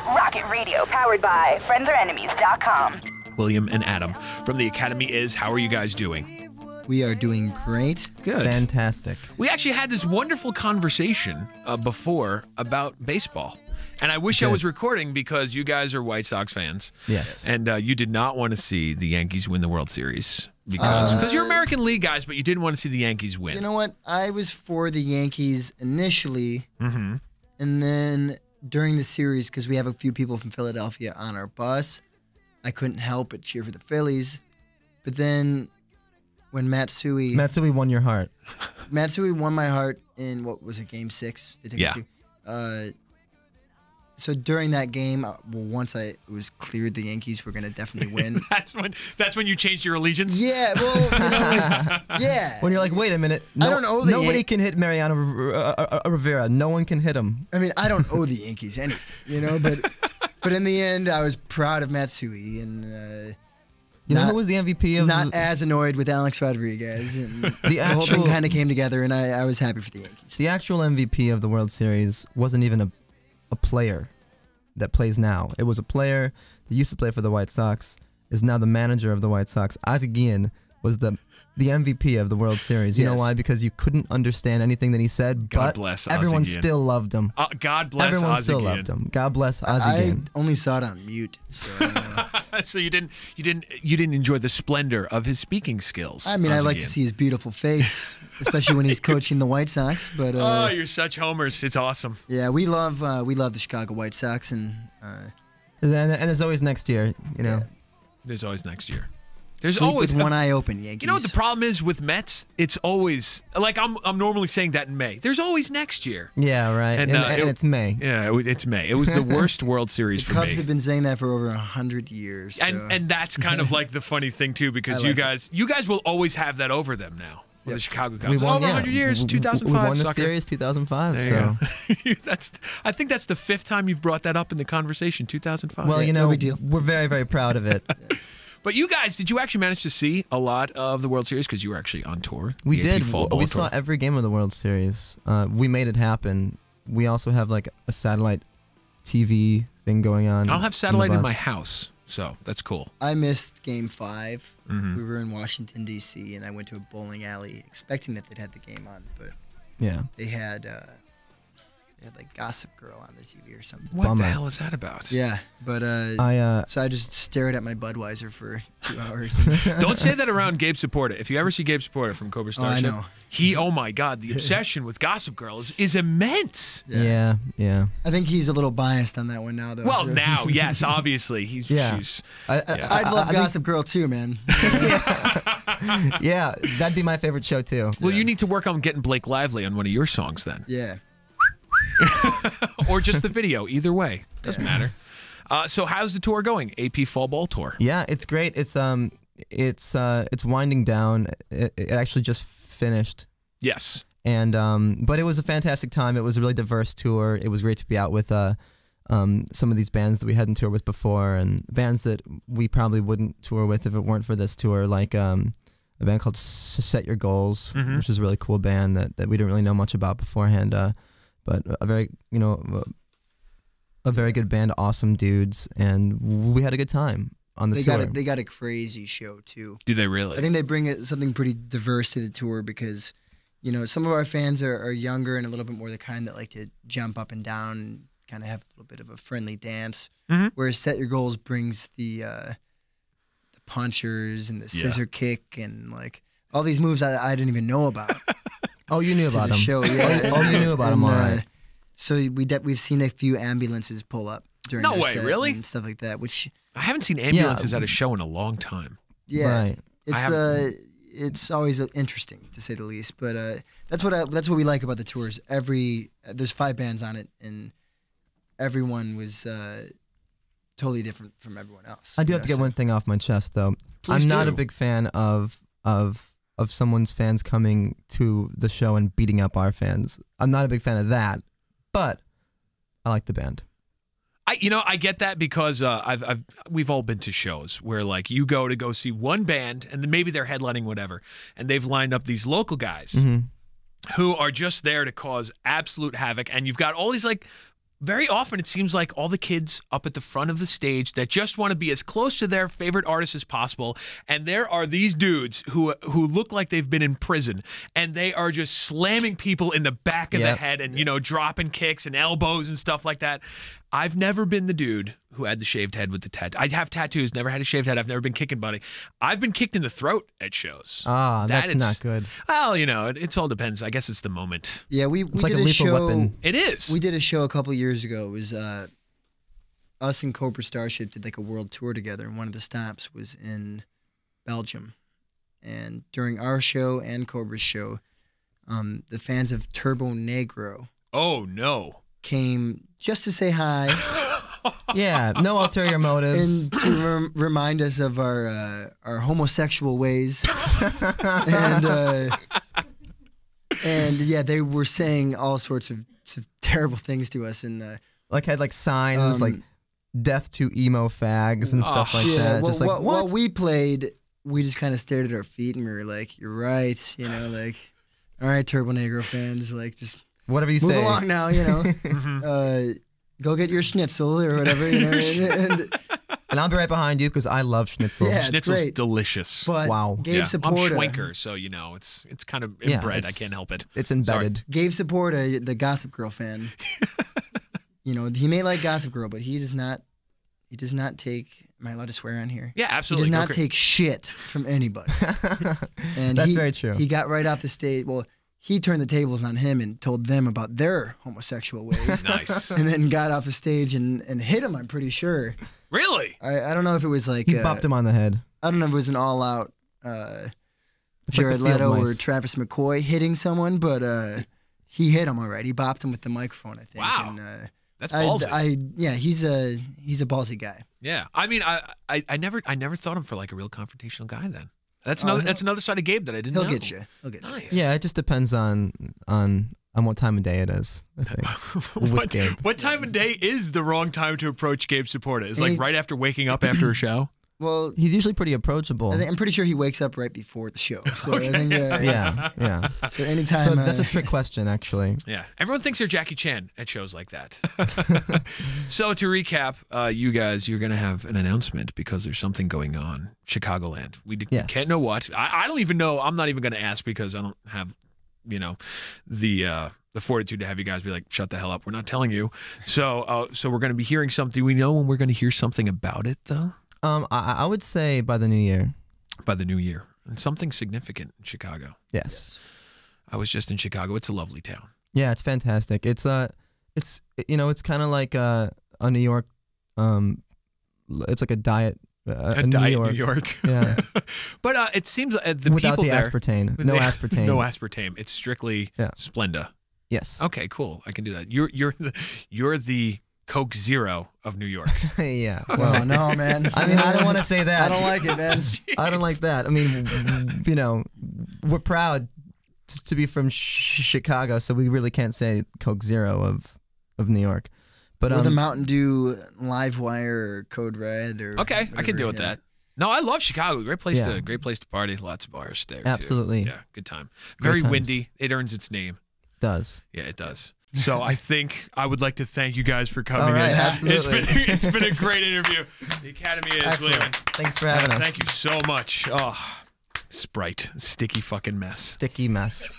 Rocket Radio, powered by friendsorenemies.com. William and Adam from the Academy is. How are you guys doing? We are doing great. Good. Fantastic. We actually had this wonderful conversation before about baseball. And I wish I was recording because you guys are White Sox fans. Yes. And you did not want to see the Yankees win the World Series because you're American League guys, but you didn't want to see the Yankees win. You know what? I was for the Yankees initially, and then during the series, because we have a few people from Philadelphia on our bus, I couldn't help but cheer for the Phillies. But then when Matsui won your heart. Matsui won my heart in, what was it, Game 6? They took it to. So during that game, once it was clear the Yankees were going to definitely win. that's when you changed your allegiance? Yeah, well, yeah. When you're like, wait a minute. I don't owe the nobody can hit Mariano Rivera. No one can hit him. I mean, I don't owe the Yankees anything, you know, but in the end, I was proud of Matsui and you know who was the MVP of not as annoyed with Alex Rodriguez, and the whole thing kind of came together, and I was happy for the Yankees. The actual MVP of the World Series wasn't even a player that plays now. It was a player that used to play for the White Sox, is now the manager of the White Sox. Ozzie Guillen was the MVP of the World Series. You know why? Because you couldn't understand anything that he said, but everyone still loved him. God bless everyone Ozzie still Guillen. loved him. God bless Ozzie Guillen. I only saw it on mute, so so you didn't enjoy the splendor of his speaking skills. I mean, I like to see his beautiful face, especially when he's coaching the White Sox. But oh, you're such homers! It's awesome. Yeah, we love the Chicago White Sox, and there's always next year. You know, there's always next year. There's Sleep always with one eye open, Yankees. You know what the problem is with Mets? It's always like I'm normally saying that in May. There's always next year. Yeah, right. And it's May. Yeah, it's May. It was the worst World Series for me. The Cubs have been saying that for over 100 years. So. And that's kind of like the funny thing too, because you guys will always have that over them now. The Chicago Cubs. We won, over 100 years, 2005. We won the series 2005. So I think that's the 5th time you've brought that up in the conversation. 2005. Well, you know, no big deal. We're very, very proud of it. But you guys, did you actually manage to see a lot of the World Series? Because you were actually on tour. We did. We tour. saw every game of the World Series. We made it happen. We also have like a satellite TV thing going on. I'll have satellite in my house, so that's cool. I missed Game 5. We were in Washington, D.C., and I went to a bowling alley expecting that they'd had the game on, but they had like Gossip Girl on the TV or something. What the hell is that about? Yeah, but so I just stared at my Budweiser for 2 hours. Don't say that around Gabe Saporta. If you ever see Gabe Saporta from Cobra Starship, I know. Oh my God, the obsession with Gossip Girl is immense. Yeah. I think he's a little biased on that one now, though. Well, now, yes, obviously. I'd love Gossip Girl too, man. Yeah, that'd be my favorite show too. Well, you need to work on getting Blake Lively on one of your songs then. Yeah. Or just the video. Either way, doesn't matter. So how's the tour going? AP Fall Ball Tour. Yeah, it's great. It's winding down. It actually just finished. Yes. And but it was a fantastic time. It was a really diverse tour. It was great to be out with some of these bands that we hadn't toured with before, and bands that we probably wouldn't tour with if it weren't for this tour, like a band called Set Your Goals, which is a really cool band that we didn't really know much about beforehand. But a very, a very good band, awesome dudes, and we had a good time on the tour. They got a crazy show too. Do they really? I think they bring something pretty diverse to the tour because, some of our fans are younger and a little bit more the kind that like to jump up and down and kind of have a little bit of a friendly dance. Whereas Set Your Goals brings the punchers and the scissor kick and like all these moves I didn't even know about. Oh, you knew about them. Show, yeah. Oh, you knew about them, all right. So we've seen a few ambulances pull up during their set really? and stuff like that. Which I haven't seen ambulances at a show in a long time. Yeah, right. It's always interesting to say the least. But that's what we like about the tours. There's 5 bands on it, and everyone was totally different from everyone else. I do have to get one thing off my chest, though. I'm not a big fan of someone's fans coming to the show and beating up our fans. I'm not a big fan of that, but I like the band. I get that because we've all been to shows where like you go see one band and then maybe they're headlining whatever, and they've lined up these local guys who are just there to cause absolute havoc, and you've got all these like very often it seems like all the kids up at the front of the stage that just want to be as close to their favorite artist as possible, and there are these dudes who look like they've been in prison, and they are just slamming people in the back of the head and dropping kicks and elbows and stuff like that. I've never been the dude who had the shaved head with the tattoo. I have tattoos, never had a shaved head. I've never been kicking buddy. I've been kicked in the throat at shows. Ah, that's not good. Well, it all depends. I guess it's the moment. Yeah, we It's like did a lethal show. weapon. It is. We did a show a couple years ago. It was us and Cobra Starship did like a world tour together, and one of the stops was in Belgium. And during our show and Cobra's show, the fans of Turbo Negro Oh, no. came just to say hi Yeah, no ulterior motives. and to remind us of our homosexual ways. and yeah, they were saying all sorts of terrible things to us. And Like had like signs like "Death to emo fags" and stuff like yeah, that. well, Just like while what? we played, we just kind of stared at our feet and we were like, "You're right," like, "All right, Turbo Negro fans, like just Whatever you move say. along now, go get your schnitzel or whatever." And I'll be right behind you because I love schnitzel. Yeah. It's Schnitzel's great. delicious. But Wow. Gabe I'm Saporta, Schwenker, so it's kind of Yeah, inbred. I it's- can't help it. It's embedded. Gabe Saporta, the Gossip Girl fan. He may like Gossip Girl, but he does not take. Am I allowed to swear on here? Yeah, He absolutely. does Go not cra- take shit from anybody. And That's very true. He got right off the stage. Well, he turned the tables on him and told them about their homosexual ways. Nice. And then got off the stage and hit him, I'm pretty sure. Really? I don't know if it was like... He bopped him on the head. I don't know if it was an all-out Jared the field Leto or mice. Travis McCoy hitting someone, but he hit him all right. He bopped him with the microphone, I think. Wow. And, That's ballsy. he's a ballsy guy. Yeah. I mean, I never thought him for like a real confrontational guy then. That's another side of Gabe that I didn't know. He'll get you. He'll get you. Nice. Yeah, it just depends on what time of day it is, I think. with Gabe. What time of day is the wrong time to approach Gabe Saporta? Is like Any- right after waking up after a show? Well, He's usually pretty approachable. I'm pretty sure he wakes up right before the show. So I think, Yeah. So anytime. So that's a trick question, actually. Yeah. Everyone thinks they're Jackie Chan at shows like that. So to recap, you guys, you're going to have an announcement because there's something going on. Chicagoland. We Yes. can't know what. I don't even know. I'm not even going to ask because I don't have, the fortitude to have you guys be like, shut the hell up. We're not telling you. So we're going to be hearing something. We know when we're going to hear something about it, though? I would say by the new year. By the new year. And something significant in Chicago. Yes. I was just in Chicago. It's a lovely town. Yeah, it's fantastic. It's kind of like a New York. It's like a diet. A New diet York. New York. Yeah. But it seems the Without people the there. aspartame. No aspartame. No aspartame. It's strictly Yeah. Splenda. Yes. Okay, cool. I can do that. You're the Coke Zero of New York. Yeah. Oh, no, man. I mean, I don't want to say that. I don't like it, man. I don't like that. I mean, we're proud to be from Chicago, so we really can't say Coke Zero of New York. But Or the Mountain Dew Live Wire or Code Red or Okay, I whatever, can deal with yeah. that. No, I love Chicago. Great place Yeah. to party. Lots of bars there. too. Absolutely. Yeah, good time. Great Very times. windy. It earns its name. does. Yeah, it does. So I think I would like to thank you guys for coming All right, in. absolutely. It's been a great interview. The Academy is Excellent. leaving. Thanks for having us. Thank you so much. Oh, Sprite, sticky fucking mess. Sticky mess.